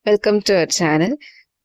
Welcome to our channel.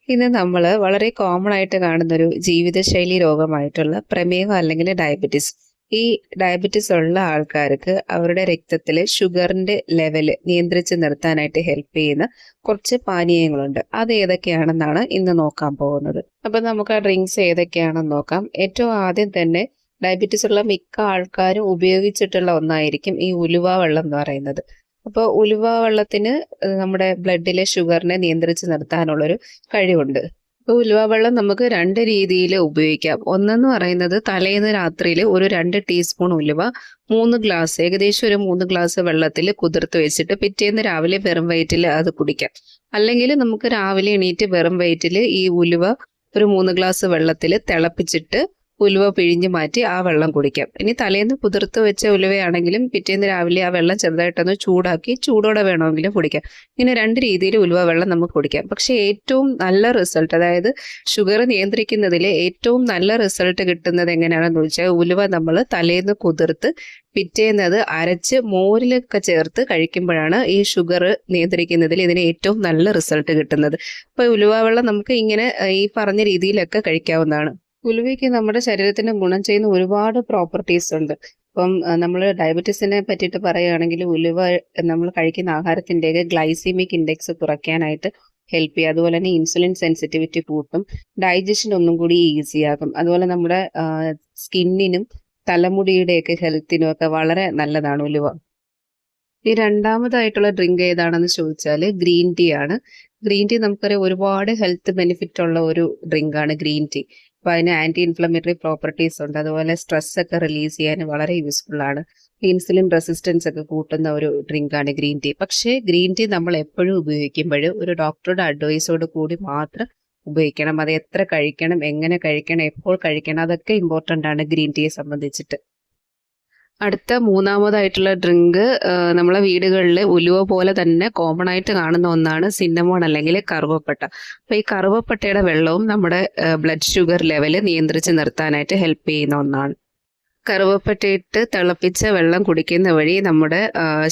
ഇന്ന് നമ്മൾ വളരെ കോമൺ ആയിട്ട് കാണുന്നൊരു ജീവിതശൈലി രോഗമായിട്ടുള്ള പ്രമേഹം അല്ലെങ്കിൽ ഡയബറ്റിസ്. ഈ ഡയബറ്റിസ് ഉള്ള ആൾക്കാർക്ക് അവരുടെ രക്തത്തിലെ ഷുഗറിന്റെ ലെവല് നിയന്ത്രിച്ച് നിർത്താനായിട്ട് ഹെൽപ്പ് ചെയ്യുന്ന കുറച്ച് പാനീയങ്ങളുണ്ട്. അത് ഏതൊക്കെയാണെന്നാണ് ഇന്ന് നോക്കാൻ പോകുന്നത്. അപ്പൊ നമുക്ക് ആ ഡ്രിങ്ക്സ് ഏതൊക്കെയാണെന്ന് നോക്കാം. ഏറ്റവും ആദ്യം തന്നെ ഡയബറ്റിസ് ഉള്ള മിക്ക ആൾക്കാരും ഉപയോഗിച്ചിട്ടുള്ള ഒന്നായിരിക്കും ഈ ഉലുവ വെള്ളം എന്ന് പറയുന്നത്. അപ്പോൾ ഉലുവ വെള്ളത്തിന് നമ്മുടെ ബ്ലഡിലെ ഷുഗറിനെ നിയന്ത്രിച്ച് നിർത്താനുള്ളൊരു കഴിവുണ്ട്. അപ്പോൾ ഉലുവ വെള്ളം നമുക്ക് രണ്ട് രീതിയിൽ ഉപയോഗിക്കാം. ഒന്നെന്ന് പറയുന്നത് തലേന്ന് രാത്രിയിൽ ഒരു 2 ടീസ്പൂൺ ഉലുവ 3 ഗ്ലാസ് ഏകദേശം ഒരു 3 ഗ്ലാസ് വെള്ളത്തിൽ കുതിർത്ത് വെച്ചിട്ട് പിറ്റേന്ന് രാവിലെ വെറും വയറ്റിൽ അത് കുടിക്കാം. അല്ലെങ്കിൽ നമുക്ക് രാവിലെ എണീറ്റ് വെറും വയറ്റിൽ ഈ ഉലുവ ഒരു 3 ഗ്ലാസ് വെള്ളത്തിൽ തിളപ്പിച്ചിട്ട് ഉലുവ പിഴിഞ്ഞ് മാറ്റി ആ വെള്ളം കുടിക്കാം. ഇനി തലേന്ന് കുതിർത്ത് വെച്ച ഉലുവയാണെങ്കിലും പിറ്റേന്ന് രാവിലെ ആ വെള്ളം ചെറുതായിട്ടൊന്ന് ചൂടാക്കി ചൂടോടെ വേണമെങ്കിലും കുടിക്കാം. ഇങ്ങനെ രണ്ട് രീതിയിൽ ഉലുവ വെള്ളം നമുക്ക് കുടിക്കാം. പക്ഷെ ഏറ്റവും നല്ല റിസൾട്ട്, അതായത് ഷുഗർ നിയന്ത്രിക്കുന്നതിൽ ഏറ്റവും നല്ല റിസൾട്ട് കിട്ടുന്നത് എങ്ങനെയാണെന്ന് ചോദിച്ചാൽ ഉലുവ നമ്മൾ തലേന്ന് കുതിർത്ത് പിറ്റേന്ന് അത് അരച്ച് മോരിലൊക്കെ ചേർത്ത് കഴിക്കുമ്പോഴാണ് ഈ ഷുഗർ നിയന്ത്രിക്കുന്നതിൽ ഇതിന് ഏറ്റവും നല്ല റിസൾട്ട് കിട്ടുന്നത്. അപ്പോൾ ഉലുവ വെള്ളം നമുക്ക് ഇങ്ങനെ ഈ പറഞ്ഞ രീതിയിലൊക്കെ കഴിക്കാവുന്നതാണ്. ഉലുവയ്ക്ക് നമ്മുടെ ശരീരത്തിന് ഗുണം ചെയ്യുന്ന ഒരുപാട് പ്രോപ്പർട്ടീസ് ഉണ്ട്. ഇപ്പം നമ്മൾ ഡയബറ്റീസിനെ പറ്റിയിട്ട് പറയുകയാണെങ്കിൽ ഉലുവ നമ്മൾ കഴിക്കുന്ന ആഹാരത്തിൻ്റെ ഗ്ലൈസീമിക് ഇൻഡെക്സ് കുറയ്ക്കാനായിട്ട് ഹെൽപ്പ് ചെയ്യും. അതുപോലെ തന്നെ ഇൻസുലിൻ സെൻസിറ്റിവിറ്റി കൂട്ടും, ഡൈജഷൻ ഒന്നും കൂടി ഈസി ആകും. അതുപോലെ നമ്മുടെ സ്കിന്നിനും തലമുടിയുടെയൊക്കെ ഹെൽത്തിനും ഒക്കെ വളരെ നല്ലതാണ് ഉലുവ. ഈ രണ്ടാമതായിട്ടുള്ള ഡ്രിങ്ക് ഏതാണെന്ന് ചോദിച്ചാൽ ഗ്രീൻ ടീ ആണ്. ഗ്രീൻ ടീ നമുക്കറിയാം ഒരുപാട് ഹെൽത്ത് ബെനിഫിറ്റ് ഉള്ള ഒരു ഡ്രിങ്ക് ആണ് ഗ്രീൻ ടീ. അപ്പോൾ അതിന് ആൻറ്റി ഇൻഫ്ലമേറ്ററി പ്രോപ്പർട്ടീസ് ഉണ്ട്. അതുപോലെ സ്ട്രെസ് ഒക്കെ റിലീസ് ചെയ്യാൻ വളരെ യൂസ്ഫുൾ ആണ്. ഇൻസുലിൻ റെസിസ്റ്റൻസ് ഒക്കെ കൂട്ടുന്ന ഒരു ഡ്രിങ്ക് ആണ് ഗ്രീൻ ടീ. പക്ഷേ ഗ്രീൻ ടീ നമ്മൾ എപ്പോഴും ഉപയോഗിക്കുമ്പോൾ ഒരു ഡോക്ടറുടെ അഡ്വൈസോട് കൂടി മാത്രം ഉപയോഗിക്കണം. അത് എത്ര കഴിക്കണം, എങ്ങനെ കഴിക്കണം, എപ്പോൾ കഴിക്കണം, അതൊക്കെ ഇമ്പോർട്ടൻ്റ് ആണ് ഗ്രീൻ ടീയെ സംബന്ധിച്ചിട്ട്. അടുത്ത മൂന്നാമതായിട്ടുള്ള ഡ്രിങ്ക് നമ്മളെ വീടുകളിൽ ഉലുവ പോലെ തന്നെ കോമൺ ആയിട്ട് കാണുന്ന ഒന്നാണ് സിന്നമോൺ അല്ലെങ്കിൽ കറുവപ്പട്ട. അപ്പോൾ ഈ കറുവപ്പട്ടയുടെ വെള്ളവും നമ്മുടെ ബ്ലഡ് ഷുഗർ ലെവൽ നിയന്ത്രിച്ച് നിർത്താനായിട്ട് ഹെൽപ്പ് ചെയ്യുന്ന ഒന്നാണ്. കറുവപ്പട്ടയിട്ട് തിളപ്പിച്ച വെള്ളം കുടിക്കുന്ന വഴി നമ്മുടെ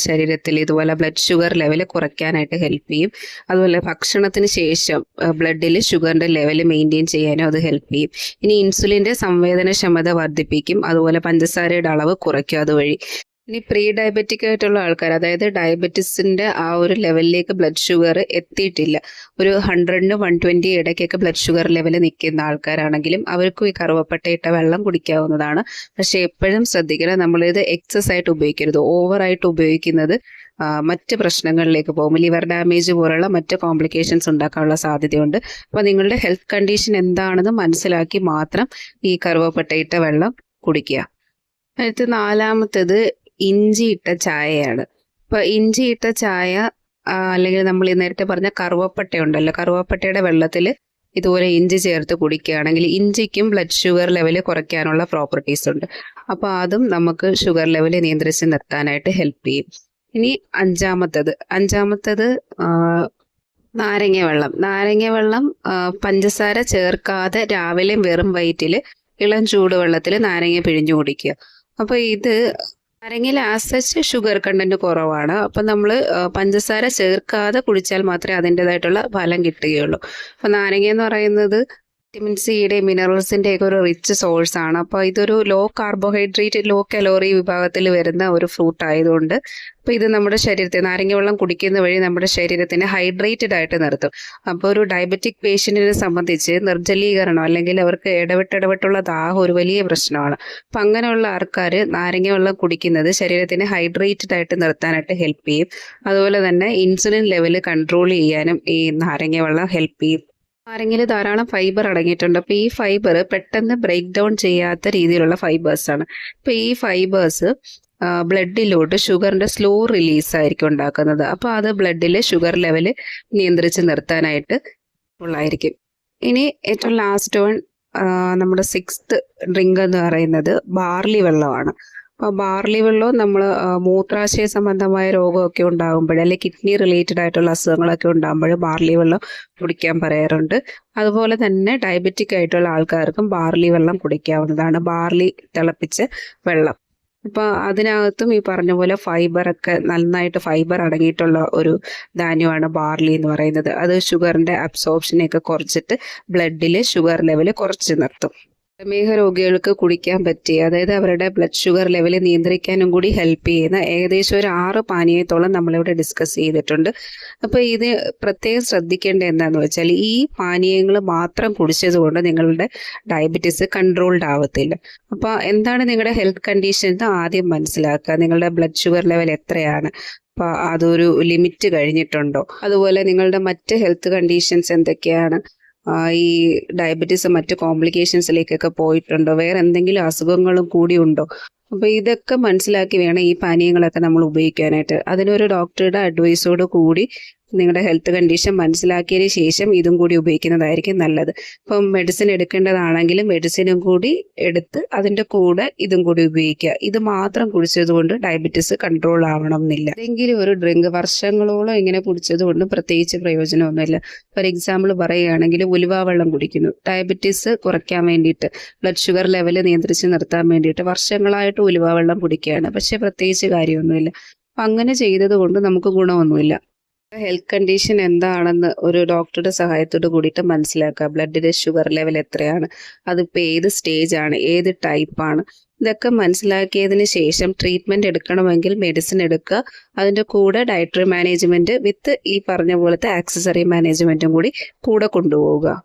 ശരീരത്തിൽ ഇതുപോലെ ബ്ലഡ് ഷുഗർ ലെവൽ കുറയ്ക്കാനായിട്ട് ഹെൽപ്പ് ചെയ്യും. അതുപോലെ ഭക്ഷണത്തിന് ശേഷം ബ്ലഡിൽ ഷുഗറിൻ്റെ ലെവൽ മെയിൻറ്റെയിൻ ചെയ്യാനും അത് ഹെൽപ്പ് ചെയ്യും. ഇനി ഇൻസുലിൻ്റെ സംവേദനക്ഷമത വർദ്ധിപ്പിക്കും. അതുപോലെ പഞ്ചസാരയുടെ അളവ് കുറയ്ക്കും അതുവഴി. ഇനി പ്രീ ഡയബറ്റിക് ആയിട്ടുള്ള ആൾക്കാർ, അതായത് ഡയബറ്റിസിൻ്റെ ആ ഒരു ലെവലിലേക്ക് ബ്ലഡ് ഷുഗർ എത്തിയിട്ടില്ല, ഒരു 100-ന് 120 ഇടയ്ക്കൊക്കെ ബ്ലഡ് ഷുഗർ ലെവൽ നിൽക്കുന്ന ആൾക്കാരാണെങ്കിലും അവർക്കും ഈ കറുവപ്പട്ട ഇട്ട വെള്ളം കുടിക്കാവുന്നതാണ്. പക്ഷേ എപ്പോഴും ശ്രദ്ധിക്കണം, നമ്മളിത് എക്സസ് ആയിട്ട് ഉപയോഗിക്കരുത്. ഓവറായിട്ട് ഉപയോഗിക്കുന്നത് മറ്റ് പ്രശ്നങ്ങളിലേക്ക് പോകും. ലിവർ ഡാമേജ് പോലുള്ള മറ്റ് കോംപ്ലിക്കേഷൻസ് ഉണ്ടാക്കാനുള്ള സാധ്യതയുണ്ട്. അപ്പോൾ നിങ്ങളുടെ ഹെൽത്ത് കണ്ടീഷൻ എന്താണെന്ന് മനസ്സിലാക്കി മാത്രം ഈ കറുവപ്പട്ട ഇട്ട വെള്ളം കുടിക്കുക. അടുത്ത നാലാമത്തേത് ഇഞ്ചി ഇട്ട ചായയാണ്. അപ്പോൾ ഇഞ്ചി ഇട്ട ചായ അല്ലെങ്കിൽ നമ്മൾ നേരത്തെ പറഞ്ഞ കറുവപ്പട്ട ഉണ്ടല്ലോ, കറുവപ്പട്ടയുടെ വെള്ളത്തിൽ ഇതുപോലെ ഇഞ്ചി ചേർത്ത് കുടിക്കുകയാണെങ്കിൽ ഇഞ്ചിക്കും ബ്ലഡ് ഷുഗർ ലെവൽ കുറയ്ക്കാനുള്ള പ്രോപ്പർട്ടീസ് ഉണ്ട്. അപ്പോൾ അതും നമുക്ക് ഷുഗർ ലെവൽ നിയന്ത്രിച്ച് നിർത്താനായിട്ട് ഹെൽപ്പ് ചെയ്യും. ഇനി അഞ്ചാമത്തത് നാരങ്ങ വെള്ളം. നാരങ്ങ വെള്ളം പഞ്ചസാര ചേർക്കാതെ രാവിലെ വെറും വയറ്റിൽ ഇളം ചൂടുവെള്ളത്തിൽ നാരങ്ങ പിഴിഞ്ഞു കുടിക്കുക. അപ്പോൾ ഇത് നാരങ്ങയിൽ ആസച്ച് ഷുഗർ കണ്ടന്റ് കുറവാണ്. അപ്പം നമ്മൾ പഞ്ചസാര ചേർക്കാതെ കുടിച്ചാൽ മാത്രമേ അതിൻ്റെതായിട്ടുള്ള ഫലം കിട്ടുകയുള്ളൂ. അപ്പോൾ നാരങ്ങ എന്ന് പറയുന്നത് വിറ്റമിൻ സിയുടെ മിനറൽസിൻ്റെ ഒക്കെ ഒരു റിച്ച് സോഴ്സ് ആണ്. അപ്പോൾ ഇതൊരു ലോ കാർബോഹൈഡ്രേറ്റ് ലോ കലോറി വിഭാഗത്തിൽ വരുന്ന ഒരു ഫ്രൂട്ട് ആയതുകൊണ്ട് അപ്പോൾ ഇത് നമ്മുടെ ശരീരത്തെ, നാരങ്ങ വെള്ളം കുടിക്കുന്ന വഴി നമ്മുടെ ശരീരത്തിനെ ഹൈഡ്രേറ്റഡ് ആയിട്ട് നിർത്തും. അപ്പോൾ ഒരു ഡയബറ്റിക് പേഷ്യൻറ്റിനെ സംബന്ധിച്ച് നിർജ്ജലീകരണം അല്ലെങ്കിൽ അവർക്ക് ഇടവിട്ടുള്ള ദാഹം ഒരു വലിയ പ്രശ്നമാണ്. അപ്പം അങ്ങനെയുള്ള ആൾക്കാർ നാരങ്ങ വെള്ളം കുടിക്കുന്നത് ശരീരത്തിനെ ഹൈഡ്രേറ്റഡ് ആയിട്ട് നിർത്താനായിട്ട് ഹെൽപ്പ് ചെയ്യും. അതുപോലെ തന്നെ ഇൻസുലിൻ ലെവൽ കൺട്രോൾ ചെയ്യാനും ഈ നാരങ്ങ വെള്ളം ഹെൽപ്പ് ചെയ്യും. നാരങ്ങയിൽ ധാരാളം ഫൈബർ അടങ്ങിയിട്ടുണ്ട്. അപ്പോൾ ഈ ഫൈബർ പെട്ടെന്ന് ബ്രേക്ക് ഡൗൺ ചെയ്യാത്ത രീതിയിലുള്ള ഫൈബേഴ്സാണ്. അപ്പോൾ ഈ ഫൈബേഴ്സ് ബ്ലഡിലോട്ട് ഷുഗറിൻ്റെ സ്ലോ റിലീസായിരിക്കും ഉണ്ടാക്കുന്നത്. അപ്പോൾ അത് ബ്ലഡിലെ ഷുഗർ ലെവൽ നിയന്ത്രിച്ച് നിർത്താനായിട്ട് ഉള്ളായിരിക്കും. ഇനി ഏറ്റവും ലാസ്റ്റ് വൺ, നമ്മുടെ 6th ഡ്രിങ്ക് എന്ന് പറയുന്നത് ബാർലി വെള്ളമാണ്. അപ്പോൾ ബാർലി വെള്ളവും നമ്മൾ മൂത്രാശയ സംബന്ധമായ രോഗമൊക്കെ ഉണ്ടാകുമ്പോൾ അല്ലെങ്കിൽ കിഡ്നി റിലേറ്റഡ് ആയിട്ടുള്ള അസുഖങ്ങളൊക്കെ ഉണ്ടാകുമ്പോൾ ബാർലി വെള്ളം കുടിക്കാൻ പറയാറുണ്ട്. അതുപോലെ തന്നെ ഡയബറ്റിക് ആയിട്ടുള്ള ആൾക്കാർക്കും ബാർലി വെള്ളം കുടിക്കാവുന്നതാണ്. ബാർലി തിളപ്പിച്ച വെള്ളം അപ്പോൾ അതിനകത്തും ഈ പറഞ്ഞ പോലെ നന്നായിട്ട് ഫൈബർ അടങ്ങിയിട്ടുള്ള ഒരു ധാന്യമാണ് ബാർലി എന്ന് പറയുന്നത്. അത് ഷുഗറിൻ്റെ അബ്സോർപ്ഷനെയൊക്കെ കുറച്ചിട്ട് ബ്ലഡിൽ ഷുഗർ ലെവൽ കുറച്ച് നിർത്തും. പ്രമേഹ രോഗികൾക്ക് കുടിക്കാൻ പറ്റിയ, അതായത് അവരുടെ ബ്ലഡ് ഷുഗർ ലെവൽ നിയന്ത്രിക്കാനും കൂടി ഹെൽപ്പ് ചെയ്യുന്ന ഏകദേശം ഒരു 6 പാനീയത്തോളം നമ്മളിവിടെ ഡിസ്കസ് ചെയ്തിട്ടുണ്ട്. അപ്പോൾ ഇത് പ്രത്യേകം ശ്രദ്ധിക്കേണ്ട എന്താണെന്ന് വെച്ചാൽ ഈ പാനീയങ്ങൾ മാത്രം കുടിച്ചത് കൊണ്ട് നിങ്ങളുടെ ഡയബറ്റീസ് കൺട്രോൾഡ് ആവത്തില്ല. അപ്പോൾ എന്താണ് നിങ്ങളുടെ ഹെൽത്ത് കണ്ടീഷൻ എന്ന് ആദ്യം മനസ്സിലാക്കുക. നിങ്ങളുടെ ബ്ലഡ് ഷുഗർ ലെവൽ എത്രയാണ്, അപ്പോൾ അതൊരു ലിമിറ്റ് കഴിഞ്ഞിട്ടുണ്ടോ, അതുപോലെ നിങ്ങളുടെ മറ്റ് ഹെൽത്ത് കണ്ടീഷൻസ് എന്തൊക്കെയാണ്, ഈ ഡയബറ്റീസ് മറ്റ് കോംപ്ലിക്കേഷൻസിലേക്കൊക്കെ പോയിട്ടുണ്ടോ, വേറെ എന്തെങ്കിലും അസുഖങ്ങളും കൂടി ഉണ്ടോ. അപ്പോൾ ഇതൊക്കെ മനസ്സിലാക്കി വേണം ഈ പാനീയങ്ങളൊക്കെ നമ്മൾ ഉപയോഗിക്കാനായിട്ട്. അതിനൊരു ഡോക്ടറുടെ അഡ്വൈസോട് കൂടി നിങ്ങളുടെ ഹെൽത്ത് കണ്ടീഷൻ മനസ്സിലാക്കിയതിന് ശേഷം ഇതും കൂടി ഉപയോഗിക്കുന്നതായിരിക്കും നല്ലത്. ഇപ്പം മെഡിസിൻ എടുക്കേണ്ടതാണെങ്കിലും മെഡിസിനും കൂടി എടുത്ത് അതിൻ്റെ കൂടെ ഇതും കൂടി ഉപയോഗിക്കുക. ഇത് മാത്രം കുടിച്ചത് കൊണ്ട് ഡയബറ്റീസ് കൺട്രോൾ ആവണം എന്നില്ല. ഏതെങ്കിലും ഒരു ഡ്രിങ്ക് വർഷങ്ങളോളം ഇങ്ങനെ കുടിച്ചത് കൊണ്ട് പ്രത്യേകിച്ച് പ്രയോജനമൊന്നുമില്ല. ഫോർ എക്സാമ്പിൾ പറയുകയാണെങ്കിൽ ഉലുവ വെള്ളം കുടിക്കുന്നു, ഡയബറ്റീസ് കുറയ്ക്കാൻ വേണ്ടിയിട്ട്, ബ്ലഡ് ഷുഗർ ലെവൽ നിയന്ത്രിച്ച് നിർത്താൻ വേണ്ടിയിട്ട് വർഷങ്ങളായിട്ട് ഉലുവ വെള്ളം കുടിക്കുകയാണ്. പക്ഷേ പ്രത്യേകിച്ച് കാര്യമൊന്നുമില്ല. അപ്പം അങ്ങനെ ചെയ്തത് കൊണ്ട് നമുക്ക് ഗുണമൊന്നുമില്ല. ഹെൽത്ത് കണ്ടീഷൻ എന്താണെന്ന് ഒരു ഡോക്ടറുടെ സഹായത്തോട് കൂടിയിട്ട് മനസ്സിലാക്കുക. ബ്ലഡിലെ ഷുഗർ ലെവൽ എത്രയാണ്, അതിപ്പോൾ ഏത് സ്റ്റേജാണ്, ഏത് ടൈപ്പാണ്, ഇതൊക്കെ മനസ്സിലാക്കിയതിന് ശേഷം ട്രീറ്റ്മെൻറ്റ് എടുക്കണമെങ്കിൽ മെഡിസിൻ എടുക്കുക. അതിൻ്റെ കൂടെ ഡയറ്ററി മാനേജ്മെൻറ്റ് വിത്ത് ഈ പറഞ്ഞ പോലത്തെ ആക്സസറി മാനേജ്മെൻറ്റും കൂടി കൂടെ കൊണ്ടുപോവുക.